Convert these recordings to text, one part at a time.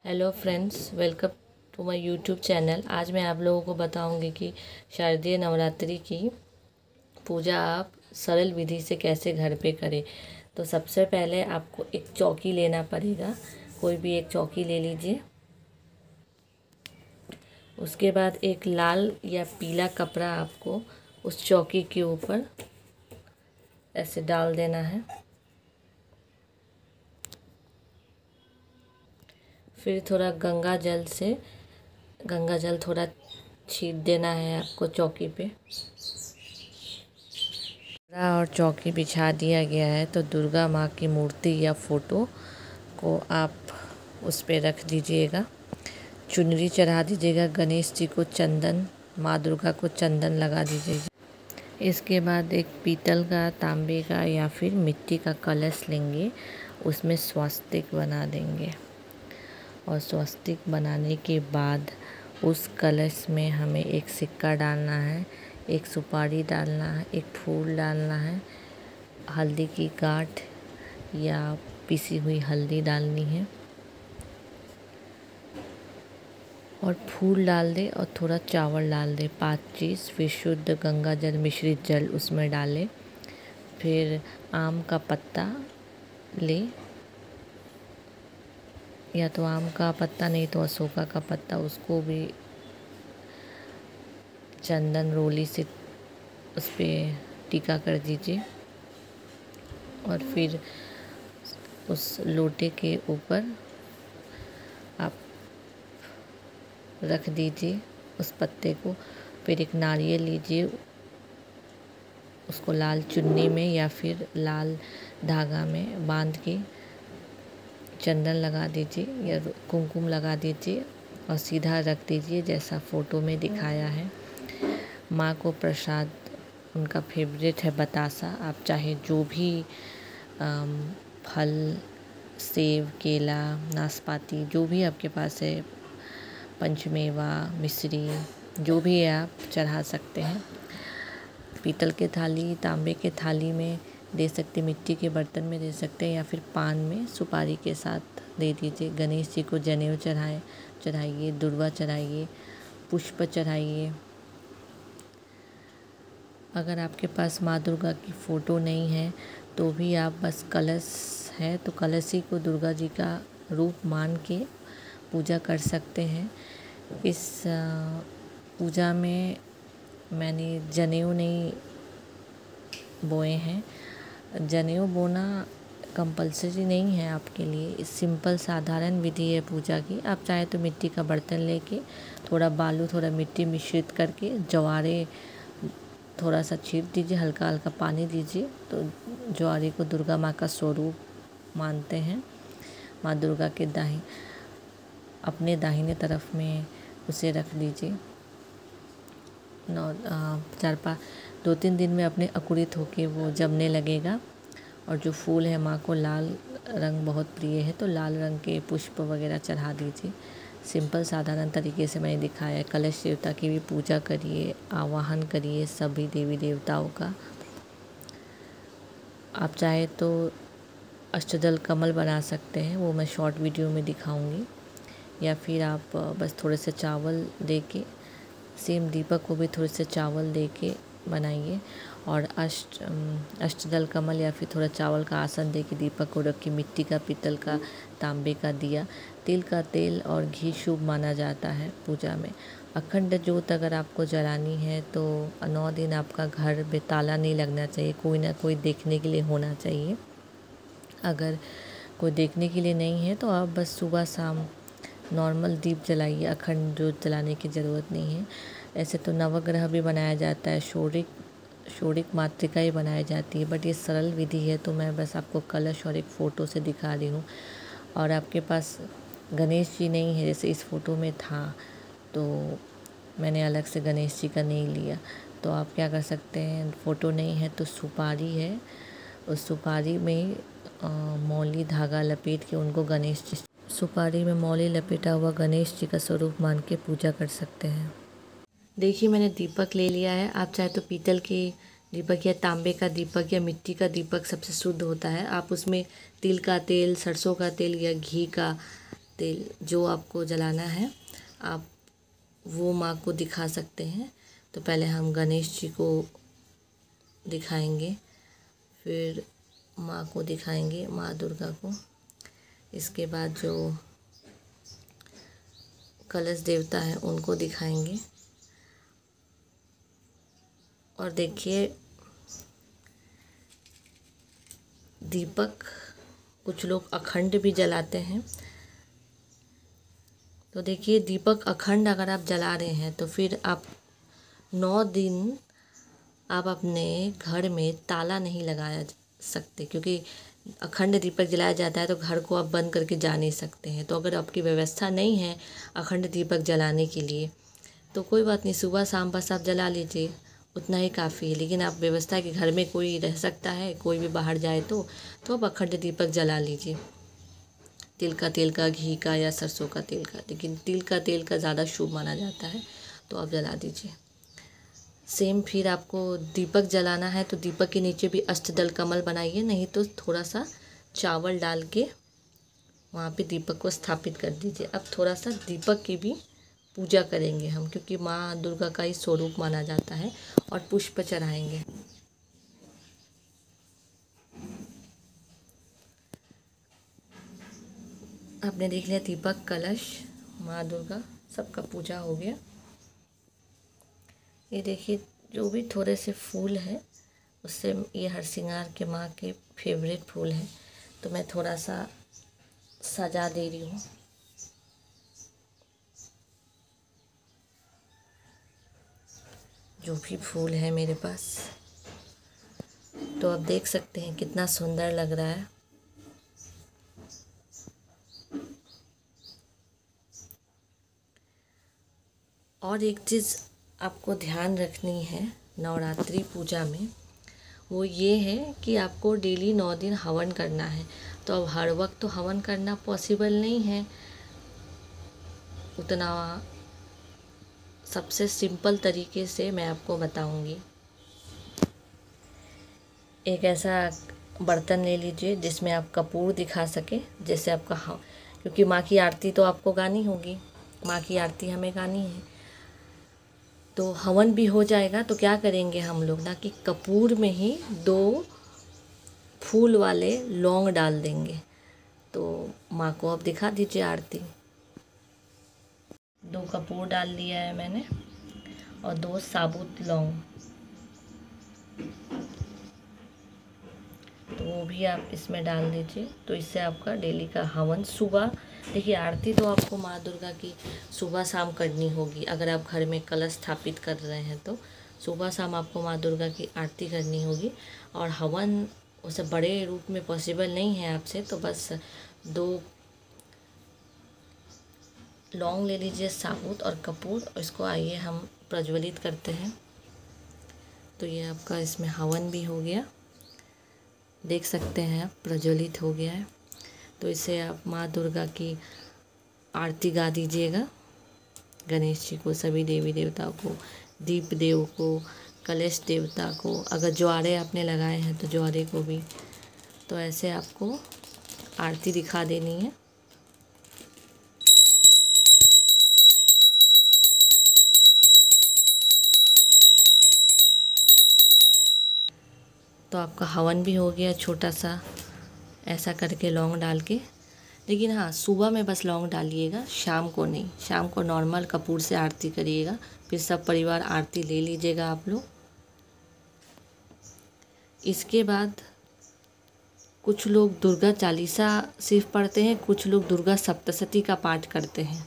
Hello friends, welcome to my YouTube channel. आज मैं आप लोगों को बताऊंगी कि शारदीय नवरात्रि की पूजा आप सरल विधि से कैसे घर पे करें। तो सबसे पहले आपको एक चौकी लेना पड़ेगा। कोई भी एक चौकी ले लीजिए। उसके बाद एक लाल या पीला कपड़ा आपको उस चौकी के ऊपर ऐसे डाल देना है। फिर थोड़ा गंगा जल थोड़ा छीट देना है आपको चौकी पे। और चौकी बिछा दिया गया है तो दुर्गा माँ की मूर्ति या फोटो को आप उस पे रख दीजिएगा। चुनरी चढ़ा दीजिएगा। गणेश जी को चंदन, माँ दुर्गा को चंदन लगा दीजिएगा। इसके बाद एक पीतल का, तांबे का या फिर मिट्टी का कलश लेंगे। उसमें स्वस्तिक बना देंगे और स्वस्तिक बनाने के बाद उस कलश में हमें एक सिक्का डालना है, एक सुपारी डालना है, एक फूल डालना है, हल्दी की गांठ या पिसी हुई हल्दी डालनी है और फूल डाल दे और थोड़ा चावल डाल दे। 5 चीज़। फिर शुद्ध गंगा जल मिश्रित जल उसमें डालें। फिर आम का पत्ता ले, या तो आम का पत्ता नहीं तो अशोका का पत्ता, उसको भी चंदन रोली से उस पर टीका कर दीजिए और फिर उस लोटे के ऊपर आप रख दीजिए उस पत्ते को। फिर एक नारियल लीजिए, उसको लाल चुन्नी में या फिर लाल धागा में बांध के चंदन लगा दीजिए या कुमकुम लगा दीजिए और सीधा रख दीजिए जैसा फ़ोटो में दिखाया है। माँ को प्रसाद उनका फेवरेट है बतासा। आप चाहे जो भी फल, सेब, केला, नाशपाती जो भी आपके पास है, पंचमेवा, मिश्री जो भी है आप चढ़ा सकते हैं। पीतल के थाली, तांबे के थाली में दे सकते, मिट्टी के बर्तन में दे सकते हैं या फिर पान में सुपारी के साथ दे दीजिए। गणेश जी को जनेऊ चढ़ाइए, दुर्वा चढ़ाइए, पुष्प चढ़ाइए। अगर आपके पास माँ दुर्गा की फ़ोटो नहीं है तो भी आप बस कलश है तो कलश ही को दुर्गा जी का रूप मान के पूजा कर सकते हैं। इस पूजा में मैंने जनेऊ नहीं बोए हैं। जनेऊ बोना कंपलसरी नहीं है आपके लिए। सिंपल साधारण विधि है पूजा की। आप चाहे तो मिट्टी का बर्तन लेके थोड़ा बालू, थोड़ा मिट्टी मिश्रित करके ज्वारे थोड़ा सा छीट दीजिए, हल्का हल्का पानी दीजिए। तो ज्वारे को दुर्गा माँ का स्वरूप मानते हैं। माँ दुर्गा के अपने दाहिने तरफ में उसे रख दीजिए। 2-3 दिन में अपने अंकुरित होके वो जमने लगेगा। और जो फूल है, माँ को लाल रंग बहुत प्रिय है तो लाल रंग के पुष्प वगैरह चढ़ा दीजिए। सिंपल साधारण तरीके से मैंने दिखाया है। कलश देवता की भी पूजा करिए, आवाहन करिए सभी देवी देवताओं का। आप चाहे तो अष्टदल कमल बना सकते हैं, वो मैं शॉर्ट वीडियो में दिखाऊंगी। या फिर आप बस थोड़े से चावल दे के, सेम दीपक को भी थोड़े से चावल दे के बनाइए और अष्टदल कमल या फिर थोड़ा चावल का आसन दे के दीपक को रखिए। मिट्टी का, पीतल का, तांबे का दिया। तिल का तेल और घी शुभ माना जाता है पूजा में। अखंड जोत अगर आपको जलानी है तो 9 दिन आपका घर में ताला नहीं लगना चाहिए, कोई ना कोई देखने के लिए होना चाहिए। अगर कोई देखने के लिए नहीं है तो आप बस सुबह शाम नॉर्मल दीप जलाइए, अखंड जोत जलाने की ज़रूरत नहीं है। ऐसे तो नवग्रह भी बनाया जाता है, षोडश मातृका ही बनाई जाती है, बट ये सरल विधि है तो मैं बस आपको कलश और एक फ़ोटो से दिखा रही हूँ। और आपके पास गणेश जी नहीं है जैसे इस फ़ोटो में था तो मैंने अलग से गणेश जी का नहीं लिया, तो आप क्या कर सकते हैं, फ़ोटो नहीं है तो सुपारी है, उस सुपारी में मौली धागा लपेट के उनको सुपारी में मौली लपेटा हुआ गणेश जी का स्वरूप मान के पूजा कर सकते हैं। देखिए मैंने दीपक ले लिया है। आप चाहे तो पीतल के दीपक या तांबे का दीपक या मिट्टी का दीपक सबसे शुद्ध होता है। आप उसमें तिल का तेल, सरसों का तेल या घी का तेल जो आपको जलाना है आप वो माँ को दिखा सकते हैं। तो पहले हम गणेश जी को दिखाएंगे, फिर माँ को दिखाएंगे, माँ दुर्गा को। इसके बाद जो कलश देवता है उनको दिखाएंगे। और देखिए दीपक कुछ लोग अखंड भी जलाते हैं। तो देखिए दीपक अखंड अगर आप जला रहे हैं तो फिर आप 9 दिन आप अपने घर में ताला नहीं लगाया सकते, क्योंकि अखंड दीपक जलाया जाता है तो घर को आप बंद करके जा नहीं सकते हैं। तो अगर आपकी व्यवस्था नहीं है अखंड दीपक जलाने के लिए तो कोई बात नहीं, सुबह शाम बस आप जला लीजिए, उतना ही काफ़ी है। लेकिन आप व्यवस्था है कि घर में कोई रह सकता है, कोई भी बाहर जाए तो आप अखंड दीपक जला लीजिए, तिल का तेल का, घी का या सरसों का तेल का। लेकिन तिल का तेल का ज़्यादा शुभ माना जाता है, तो आप जला दीजिए। सेम फिर आपको दीपक जलाना है तो दीपक के नीचे भी अष्टदल कमल बनाइए, नहीं तो थोड़ा सा चावल डाल के वहाँ पे दीपक को स्थापित कर दीजिए। अब थोड़ा सा दीपक की भी पूजा करेंगे हम, क्योंकि माँ दुर्गा का ही स्वरूप माना जाता है, और पुष्प चढ़ाएंगे। आपने देख लिया दीपक, कलश, माँ दुर्गा, सबका पूजा हो गया। ये देखिए जो भी थोड़े से फूल हैं उससे ये हरसिंगार के माँ के फेवरेट फूल हैं, तो मैं थोड़ा सा सजा दे रही हूँ। जो भी फूल है मेरे पास, तो आप देख सकते हैं कितना सुंदर लग रहा है। और एक चीज़ आपको ध्यान रखनी है नवरात्रि पूजा में, वो ये है कि आपको डेली 9 दिन हवन करना है। तो अब हर वक्त तो हवन करना पॉसिबल नहीं है, उतना सबसे सिंपल तरीके से मैं आपको बताऊंगी। एक ऐसा बर्तन ले लीजिए जिसमें आप कपूर दिखा सके, जैसे आपका क्योंकि माँ की आरती तो आपको गानी होगी, माँ की आरती हमें गानी है, तो हवन भी हो जाएगा। तो क्या करेंगे हम लोग ना कि कपूर में ही 2 फूल वाले लौंग डाल देंगे। तो माँ को अब दिखा दीजिए आरती। 2 कपूर डाल लिया है मैंने और 2 साबुत लौंग, तो वो भी आप इसमें डाल दीजिए। तो इससे आपका डेली का हवन सुबह, देखिए आरती तो आपको माँ दुर्गा की सुबह शाम करनी होगी। अगर आप घर में कलश स्थापित कर रहे हैं तो सुबह शाम आपको माँ दुर्गा की आरती करनी होगी। और हवन उसे बड़े रूप में पॉसिबल नहीं है आपसे, तो बस 2 लौंग ले लीजिए साबुत और कपूर, और इसको आइए हम प्रज्वलित करते हैं। तो ये आपका इसमें हवन भी हो गया, देख सकते हैं आप प्रज्वलित हो गया है। तो इसे आप माँ दुर्गा की आरती गा दीजिएगा, गणेश जी को, सभी देवी देवताओं को, दीप देव को, कलश देवता को, अगर ज्वारे आपने लगाए हैं तो ज्वारे को भी। तो ऐसे आपको आरती दिखा देनी है। तो आपका हवन भी हो गया छोटा सा, ऐसा करके लौंग डाल के। लेकिन हाँ, सुबह में बस लौंग डालिएगा, शाम को नहीं। शाम को नॉर्मल कपूर से आरती करिएगा, फिर सब परिवार आरती ले लीजिएगा आप लोग। इसके बाद कुछ लोग दुर्गा चालीसा सिर्फ पढ़ते हैं, कुछ लोग दुर्गा सप्तशती का पाठ करते हैं।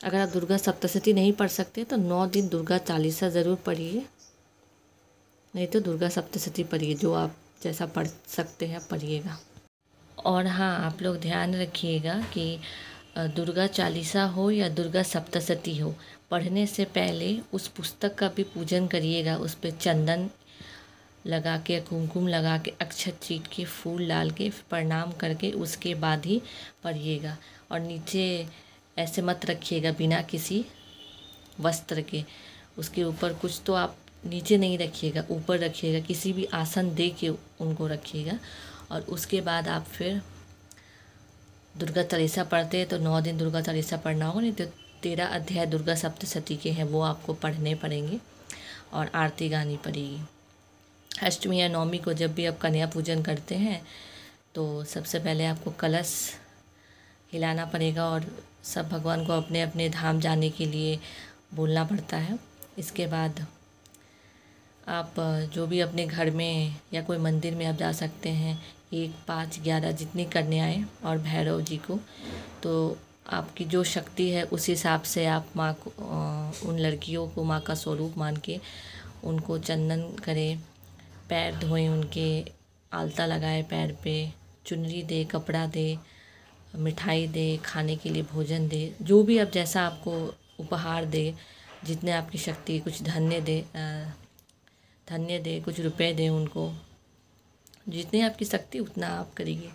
अगर आप दुर्गा सप्तशती नहीं पढ़ सकते तो 9 दिन दुर्गा चालीसा ज़रूर पढ़िए, नहीं तो दुर्गा सप्तशती पढ़िए, जो आप जैसा पढ़ सकते हैं पढ़िएगा। और हाँ, आप लोग ध्यान रखिएगा कि दुर्गा चालीसा हो या दुर्गा सप्तशती हो, पढ़ने से पहले उस पुस्तक का भी पूजन करिएगा। उस पर चंदन लगा के, कुमकुम लगा के, अक्षत चीट के, फूल डाल के, प्रणाम करके उसके बाद ही पढ़िएगा। और नीचे ऐसे मत रखिएगा बिना किसी वस्त्र के, उसके ऊपर कुछ तो आप नीचे नहीं रखिएगा, ऊपर रखिएगा, किसी भी आसन दे के उनको रखिएगा। और उसके बाद आप फिर दुर्गा चालीसा पढ़ते हैं तो 9 दिन दुर्गा चालीसा पढ़ना होगा, नहीं तो 13 अध्याय दुर्गा सप्तशती के हैं वो आपको पढ़ने पड़ेंगे और आरती गानी पड़ेगी। अष्टमी या नवमी को जब भी आप कन्या पूजन करते हैं तो सबसे पहले आपको कलश हिलाना पड़ेगा और सब भगवान को अपने अपने धाम जाने के लिए बोलना पड़ता है। इसके बाद आप जो भी अपने घर में या कोई मंदिर में आप जा सकते हैं 1, 5, 11 जितनी कन्याएं और भैरव जी को, तो आपकी जो शक्ति है उस हिसाब से आप माँ को उन लड़कियों को माँ का स्वरूप मान के उनको चंदन करें, पैर धोएं, उनके आलता लगाए पैर पे, चुनरी दे, कपड़ा दे, मिठाई दे, खाने के लिए भोजन दे, जो भी आप जैसा आपको उपहार दे, जितने आपकी शक्ति, कुछ धन्य दे, कुछ रुपए दे उनको, जितनी आपकी शक्ति उतना आप करिए।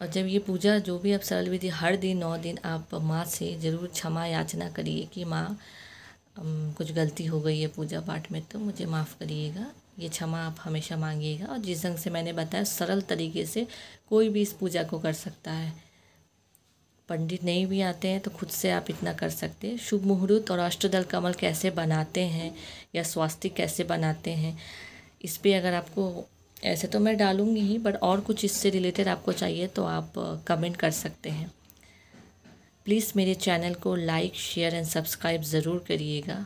और जब ये पूजा जो भी आप सरल विधि हर दिन 9 दिन आप माँ से ज़रूर क्षमा याचना करिए कि माँ कुछ गलती हो गई है पूजा पाठ में तो मुझे माफ़ करिएगा, ये क्षमा आप हमेशा मांगिएगा। और जिस ढंग से मैंने बताया सरल तरीके से कोई भी इस पूजा को कर सकता है, पंडित नहीं भी आते हैं तो खुद से आप इतना कर सकते हैं। शुभ मुहूर्त और अष्टदल कमल कैसे बनाते हैं या स्वास्तिक कैसे बनाते हैं, इस पर अगर आपको, ऐसे तो मैं डालूँगी ही, बट और कुछ इससे रिलेटेड आपको चाहिए तो आप कमेंट कर सकते हैं। प्लीज़ मेरे चैनल को लाइक, शेयर एंड सब्सक्राइब ज़रूर करिएगा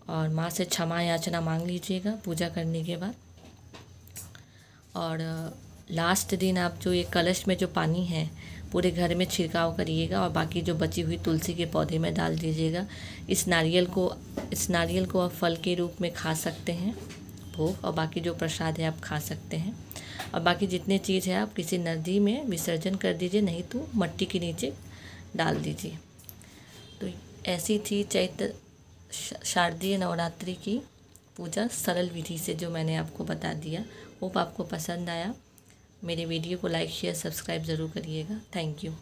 और माँ से क्षमा याचना मांग लीजिएगा पूजा करने के बाद। और लास्ट दिन आप जो ये कलश में जो पानी है पूरे घर में छिड़काव करिएगा और बाकी जो बची हुई तुलसी के पौधे में डाल दीजिएगा। इस नारियल को आप फल के रूप में खा सकते हैं भोग, और बाकी जो प्रसाद है आप खा सकते हैं। और बाकी जितने चीज़ है आप किसी नदी में विसर्जन कर दीजिए, नहीं तो मट्टी के नीचे डाल दीजिए। तो ऐसी थी चैत्र शारदीय नवरात्रि की पूजा सरल विधि से जो मैंने आपको बता दिया। होप आपको पसंद आया। मेरे वीडियो को लाइक, शेयर, सब्सक्राइब ज़रूर करिएगा। Thank you.